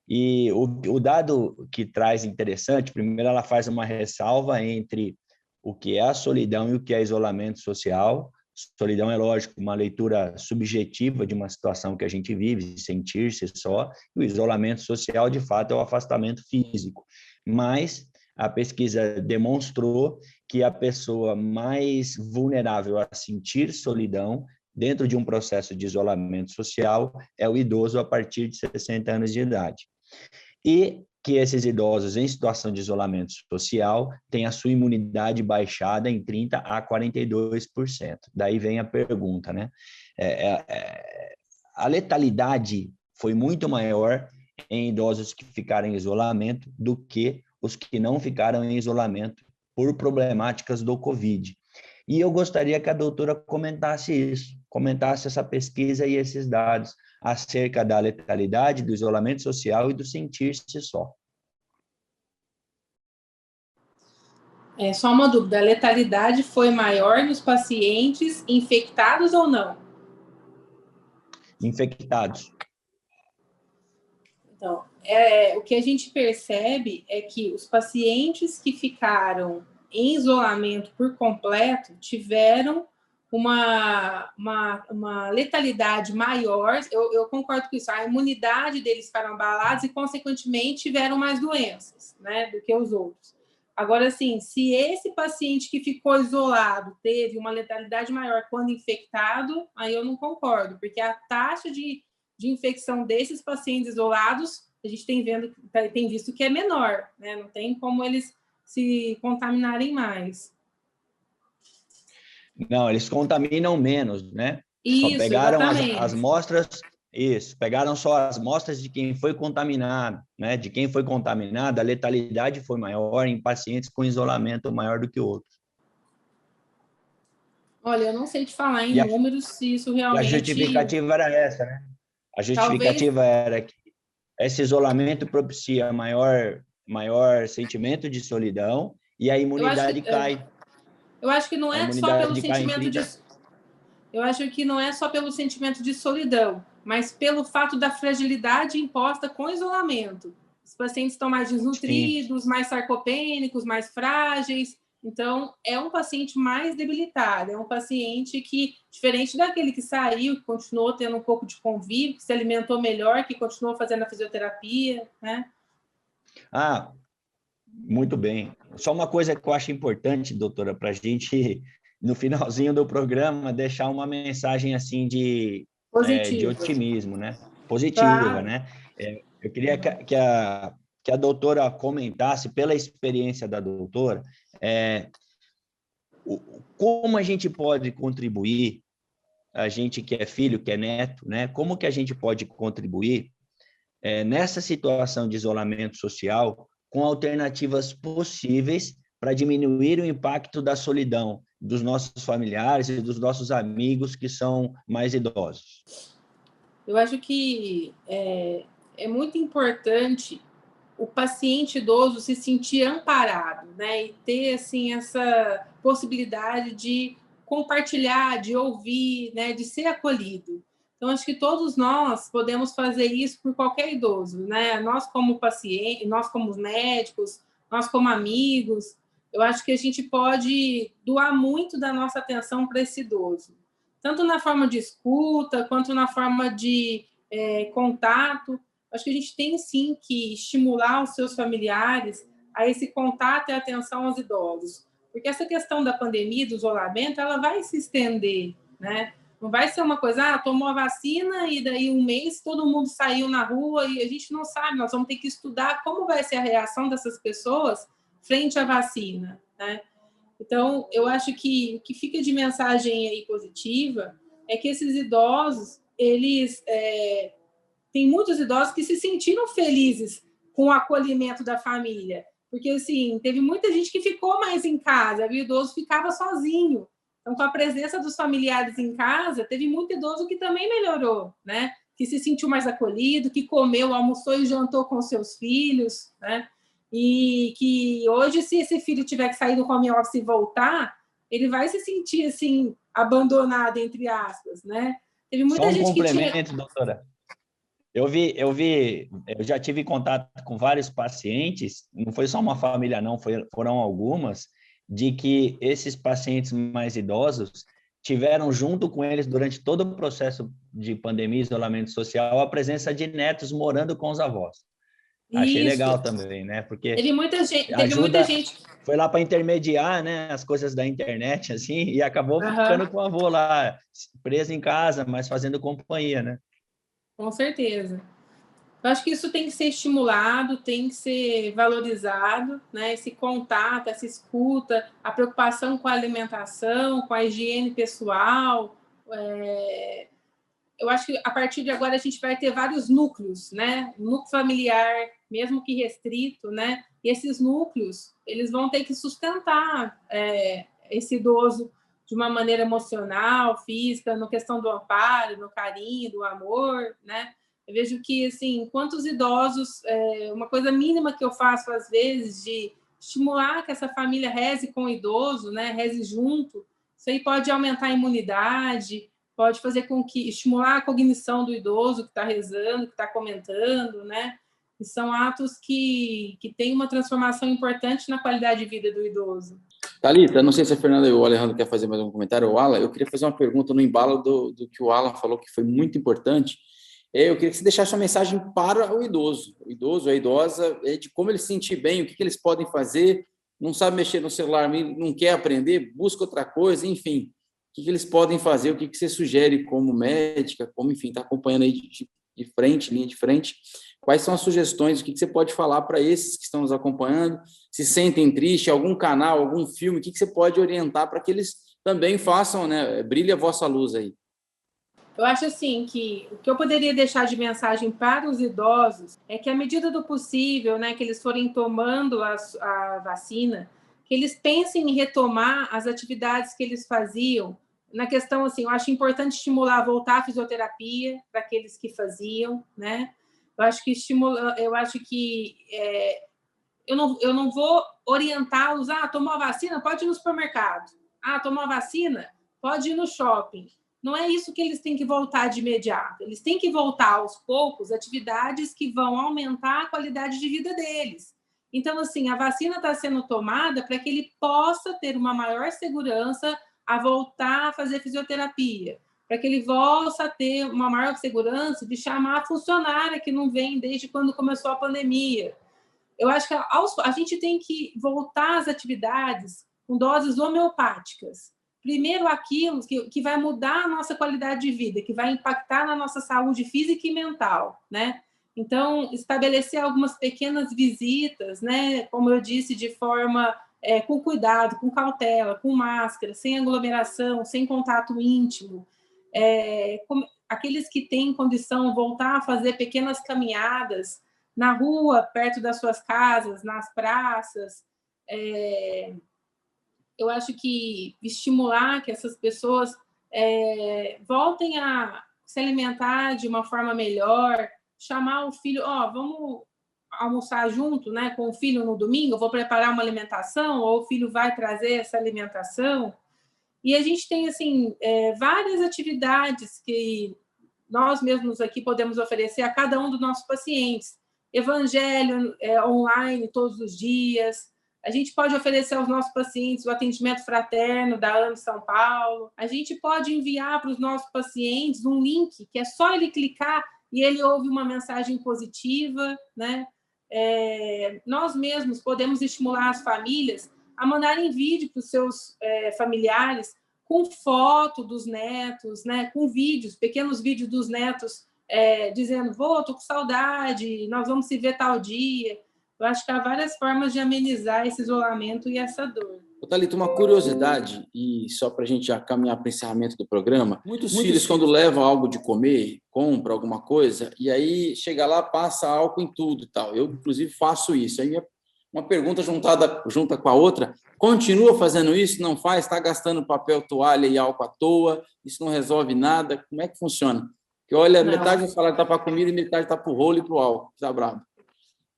E o dado que traz interessante, primeiro ela faz uma ressalva entre o que é a solidão e o que é isolamento social. Solidão é, lógico, uma leitura subjetiva de uma situação que a gente vive, sentir-se só, e o isolamento social, de fato, é o afastamento físico. Mas a pesquisa demonstrou que a pessoa mais vulnerável a sentir solidão dentro de um processo de isolamento social é o idoso a partir de 60 anos de idade. E que esses idosos em situação de isolamento social têm a sua imunidade baixada em 30% a 42%. Daí vem a pergunta, né? A letalidade foi muito maior em idosos que ficaram em isolamento do que os que não ficaram em isolamento por problemáticas do Covid. E eu gostaria que a doutora comentasse isso, comentasse essa pesquisa e esses dados acerca da letalidade, do isolamento social e do sentir-se só. Só uma dúvida, a letalidade foi maior nos pacientes infectados ou não? Infectados. Então, o que a gente percebe é que os pacientes que ficaram em isolamento por completo tiveram uma letalidade maior, eu concordo com isso, a imunidade deles ficaram abaladas e, consequentemente, tiveram mais doenças, né, do que os outros. Agora, assim, se esse paciente que ficou isolado teve uma letalidade maior quando infectado, aí eu não concordo, porque a taxa de infecção desses pacientes isolados, a gente tem visto que é menor, né? Não tem como eles se contaminarem mais. Não, eles contaminam menos, né? Isso, só pegaram exatamente. as amostras, isso, pegaram só as amostras de quem foi contaminado, né? De quem foi contaminado, a letalidade foi maior em pacientes com isolamento maior do que outros. Olha, eu não sei te falar em números se isso realmente... E a justificativa era essa, né? A justificativa era que esse isolamento propicia maior sentimento de solidão e a imunidade cai. Eu acho que não é só pelo sentimento de... Eu acho que não é só pelo sentimento de solidão, mas pelo fato da fragilidade imposta com isolamento. Os pacientes estão mais desnutridos, mais sarcopênicos, mais frágeis. Então, é um paciente mais debilitado. É um paciente que, diferente daquele que saiu, que continuou tendo um pouco de convívio, que se alimentou melhor, que continuou fazendo a fisioterapia, né? Ah, muito bem. Só uma coisa que eu acho importante, doutora, para a gente, no finalzinho do programa, deixar uma mensagem assim de otimismo, né? Positiva, claro. Né? Eu queria que a doutora comentasse, pela experiência da doutora, como a gente pode contribuir, a gente que é filho, que é neto, né? Como que a gente pode contribuir nessa situação de isolamento social com alternativas possíveis para diminuir o impacto da solidão dos nossos familiares e dos nossos amigos que são mais idosos? Eu acho que é muito importante o paciente idoso se sentir amparado, né? E ter, assim, essa possibilidade de compartilhar, de ouvir, né? De ser acolhido. Então, acho que todos nós podemos fazer isso por qualquer idoso, né? Nós como paciente, nós como médicos, nós como amigos, eu acho que a gente pode doar muito da nossa atenção para esse idoso, tanto na forma de escuta, quanto na forma de contato. Acho que a gente tem, sim, que estimular os seus familiares a esse contato e atenção aos idosos, porque essa questão da pandemia, do isolamento, ela vai se estender, né? Não vai ser uma coisa, tomou a vacina e daí um mês todo mundo saiu na rua e a gente não sabe, nós vamos ter que estudar como vai ser a reação dessas pessoas frente à vacina, né? Então, eu acho que o que fica de mensagem aí positiva é que esses idosos, eles... tem muitos idosos que se sentiram felizes com o acolhimento da família, porque, assim, teve muita gente que ficou mais em casa, o idoso ficava sozinho. Então, com a presença dos familiares em casa, teve muito idoso que também melhorou, né? Que se sentiu mais acolhido, que comeu, almoçou e jantou com seus filhos, né? E que hoje, se esse filho tiver que sair do home office e voltar, ele vai se sentir, assim, abandonado, entre aspas, né? Teve muita Só um gente complemento, que tinha... doutora. Eu já tive contato com vários pacientes, não foi só uma família, não, foram algumas, de que esses pacientes mais idosos tiveram junto com eles durante todo o processo de pandemia e isolamento social a presença de netos morando com os avós. Achei legal também, né? Porque teve muita gente. Foi lá para intermediar, né, as coisas da internet, assim, e acabou ficando com o avô lá, preso em casa, mas fazendo companhia, né? Com certeza. Eu acho que isso tem que ser estimulado, tem que ser valorizado, né? Esse contato, essa escuta, a preocupação com a alimentação, com a higiene pessoal. Eu acho que a partir de agora a gente vai ter vários núcleos, né? Núcleo familiar, mesmo que restrito, né? E esses núcleos, eles vão ter que sustentar esse idoso de uma maneira emocional, física, na questão do amparo, no carinho, do amor, né? Eu vejo que, assim, quantos idosos, uma coisa mínima que eu faço às vezes de estimular que essa família reze com o idoso, né? Reze junto, isso aí pode aumentar a imunidade, pode fazer com que estimular a cognição do idoso que está rezando, que está comentando, né? E são atos que têm uma transformação importante na qualidade de vida do idoso. Thalita, não sei se a Fernanda ou o Alejandro quer fazer mais um comentário, ou o Alan, eu queria fazer uma pergunta no embalo do que o Alan falou, que foi muito importante. Eu queria que você deixasse uma mensagem para o idoso, a idosa, de como ele se sentir bem, o que eles podem fazer, não sabe mexer no celular, não quer aprender, busca outra coisa, enfim. O que eles podem fazer, o que você sugere como médica, como, enfim, está acompanhando aí de frente, linha de frente. Quais são as sugestões, o que você pode falar para esses que estão nos acompanhando, se sentem tristes, algum canal, algum filme, o que você pode orientar para que eles também façam, né, brilhe a vossa luz aí. Eu acho, assim, que o que eu poderia deixar de mensagem para os idosos é que, à medida do possível, né, que eles forem tomando a vacina, que eles pensem em retomar as atividades que eles faziam. Na questão, assim, eu acho importante estimular a voltar à fisioterapia para aqueles que faziam, né? Eu acho que eu não vou orientá-los, tomou a vacina, pode ir no supermercado. Tomou a vacina, pode ir no shopping. Não é isso que eles têm que voltar de imediato. Eles têm que voltar aos poucos atividades que vão aumentar a qualidade de vida deles. Então, assim, a vacina está sendo tomada para que ele possa ter uma maior segurança a voltar a fazer fisioterapia, para que ele volte a ter uma maior segurança de chamar a funcionária que não vem desde quando começou a pandemia. Eu acho que a gente tem que voltar às atividades com doses homeopáticas. Primeiro, aquilo que vai mudar a nossa qualidade de vida, que vai impactar na nossa saúde física e mental, né? Então, estabelecer algumas pequenas visitas, né, como eu disse, de forma com cuidado, com cautela, com máscara, sem aglomeração, sem contato íntimo. Aqueles que têm condição, voltar a fazer pequenas caminhadas na rua, perto das suas casas, nas praças. Eu acho que estimular que essas pessoas voltem a se alimentar de uma forma melhor, chamar o filho, vamos almoçar junto, né, com o filho no domingo, eu vou preparar uma alimentação, ou o filho vai trazer essa alimentação. E a gente tem assim várias atividades que nós mesmos aqui podemos oferecer a cada um dos nossos pacientes. Evangelho online todos os dias. A gente pode oferecer aos nossos pacientes o atendimento fraterno da AME São Paulo. A gente pode enviar para os nossos pacientes um link que é só ele clicar e ele ouve uma mensagem positiva, né? Nós mesmos podemos estimular as famílias a mandarem vídeo para os seus familiares com foto dos netos, né? Com vídeos, pequenos vídeos dos netos dizendo, estou com saudade, nós vamos se ver tal dia. Eu acho que há várias formas de amenizar esse isolamento e essa dor. Thalita, uma curiosidade, e só para a gente já caminhar para o encerramento do programa, muitos filhos, quando levam algo de comer, compram alguma coisa, e aí chega lá, passa álcool em tudo e tal. Eu, inclusive, faço isso. Aí uma pergunta junta com a outra, continua fazendo isso? Não faz? Está gastando papel, toalha e álcool à toa? Isso não resolve nada? Como é que funciona? Porque, olha, metade do salário está para a comida e metade está para o rolo e para o álcool. Está bravo.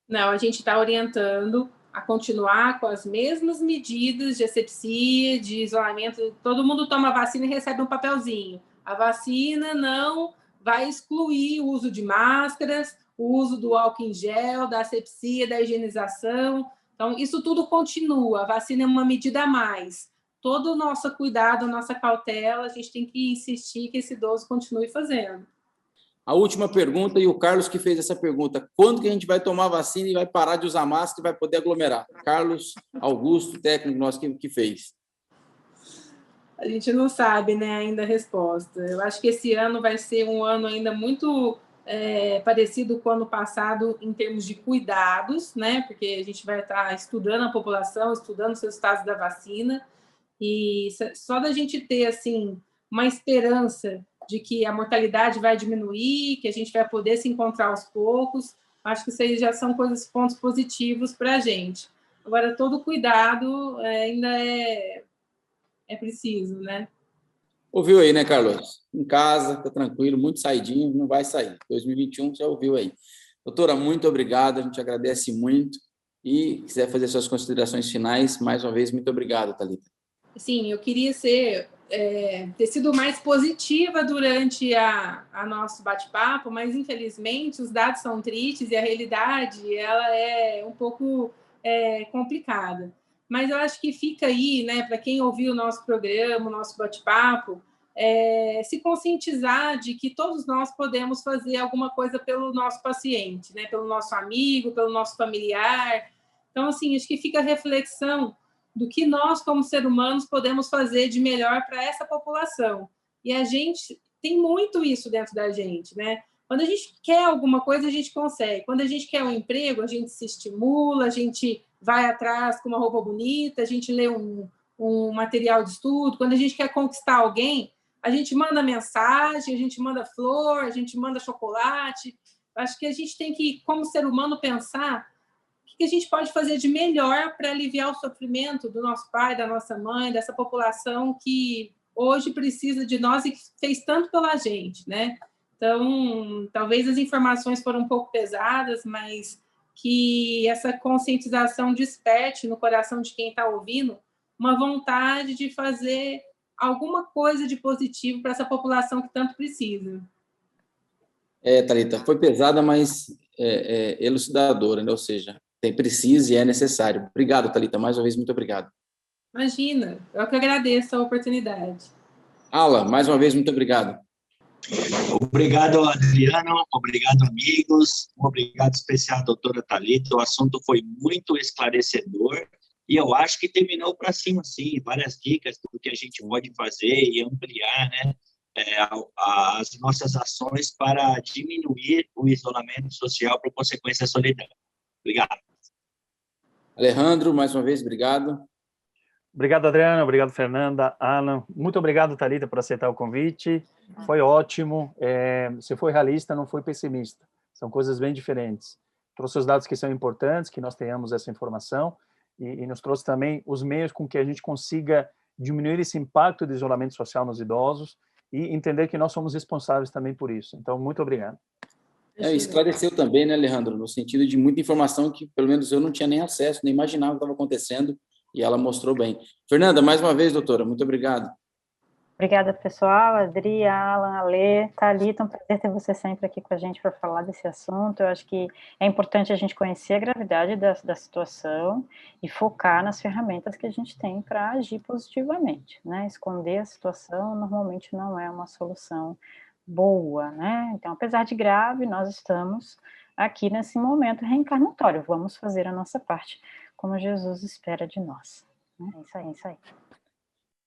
Não, a gente está orientando a continuar com as mesmas medidas de asepsia, de isolamento. Todo mundo toma vacina e recebe um papelzinho. A vacina não vai excluir o uso de máscaras, o uso do álcool em gel, da asepsia, da higienização. Então, isso tudo continua. A vacina é uma medida a mais. Todo o nosso cuidado, a nossa cautela, a gente tem que insistir que esse idoso continue fazendo. A última pergunta, e o Carlos que fez essa pergunta, quando que a gente vai tomar vacina e vai parar de usar máscara e vai poder aglomerar? Carlos Augusto, técnico nosso que fez. A gente não sabe, né, ainda a resposta. Eu acho que esse ano vai ser um ano ainda muito parecido com o ano passado em termos de cuidados, né, porque a gente vai estar estudando a população, estudando os resultados da vacina, e só da gente ter, assim, uma esperança de que a mortalidade vai diminuir, que a gente vai poder se encontrar aos poucos. Acho que isso aí já são pontos positivos para a gente. Agora, todo cuidado ainda é preciso, né? Ouviu aí, né, Carlos? Em casa, tá tranquilo, muito saidinho, não vai sair. 2021, já ouviu aí. Doutora, muito obrigado, a gente agradece muito. E quiser fazer suas considerações finais, mais uma vez, muito obrigado, Thalita. Sim, eu queria ter sido mais positiva durante a nosso bate-papo, mas infelizmente os dados são tristes e a realidade ela é um pouco complicada. Mas eu acho que fica aí, né, para quem ouviu o nosso programa, o nosso bate-papo, se conscientizar de que todos nós podemos fazer alguma coisa pelo nosso paciente, né, pelo nosso amigo, pelo nosso familiar. Então, assim, acho que fica a reflexão do que nós, como seres humanos, podemos fazer de melhor para essa população. E a gente tem muito isso dentro da gente, né? Quando a gente quer alguma coisa, a gente consegue. Quando a gente quer um emprego, a gente se estimula, a gente vai atrás com uma roupa bonita, a gente lê um material de estudo. Quando a gente quer conquistar alguém, a gente manda mensagem, a gente manda flor, a gente manda chocolate. Acho que a gente tem que, como ser humano, pensar o que a gente pode fazer de melhor para aliviar o sofrimento do nosso pai, da nossa mãe, dessa população que hoje precisa de nós e que fez tanto pela gente, né? Então, talvez as informações foram um pouco pesadas, mas que essa conscientização desperte no coração de quem está ouvindo uma vontade de fazer alguma coisa de positivo para essa população que tanto precisa. Thalita, foi pesada, mas elucidadora, né? Ou seja, precisa e é necessário. Obrigado, Thalita, mais uma vez, muito obrigado. Imagina, eu que agradeço a oportunidade. Ala, mais uma vez, muito obrigado. Obrigado, Adriano, obrigado, amigos, um obrigado especial à doutora Thalita, o assunto foi muito esclarecedor e eu acho que terminou para cima, sim, várias dicas do que a gente pode fazer e ampliar, né, as nossas ações para diminuir o isolamento social por consequência da solidão. Obrigado. Alejandro, mais uma vez, obrigado. Obrigado, Adriano. Obrigado, Fernanda, Alan. Muito obrigado, Thalita, por aceitar o convite. Foi ótimo. Você foi realista, não foi pessimista. São coisas bem diferentes. Trouxe os dados que são importantes, que nós tenhamos essa informação, e nos trouxe também os meios com que a gente consiga diminuir esse impacto do isolamento social nos idosos e entender que nós somos responsáveis também por isso. Então, muito obrigado. Esclareceu também, né, Alejandro, no sentido de muita informação que, pelo menos, eu não tinha nem acesso, nem imaginava o que estava acontecendo, e ela mostrou bem. Fernanda, mais uma vez, doutora, muito obrigado. Obrigada, pessoal. Adri, Alan, Alê, Thalita, um prazer ter você sempre aqui com a gente para falar desse assunto. Eu acho que é importante a gente conhecer a gravidade da situação e focar nas ferramentas que a gente tem para agir positivamente, né? Esconder a situação normalmente não é uma solução boa, né? Então, apesar de grave, nós estamos aqui nesse momento reencarnatório. Vamos fazer a nossa parte, como Jesus espera de nós. É isso aí, é isso aí.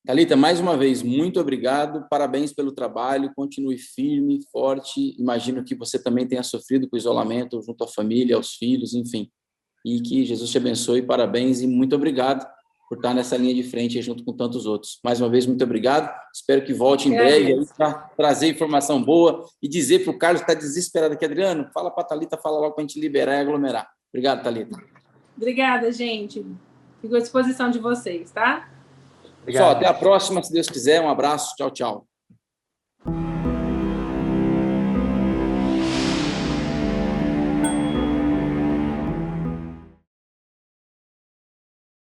Thalita, mais uma vez, muito obrigado, parabéns pelo trabalho, continue firme, forte, imagino que você também tenha sofrido com o isolamento junto à família, aos filhos, enfim, e que Jesus te abençoe, parabéns e muito obrigado por estar nessa linha de frente junto com tantos outros. Mais uma vez, muito obrigado, espero que volte em breve para trazer informação boa e dizer para o Carlos que está desesperado aqui, Adriano, fala para a Thalita, fala logo para a gente liberar e aglomerar. Obrigado, Thalita. Obrigada, gente. Fico à disposição de vocês, tá? Pessoal, até a próxima, se Deus quiser. Um abraço. Tchau, tchau.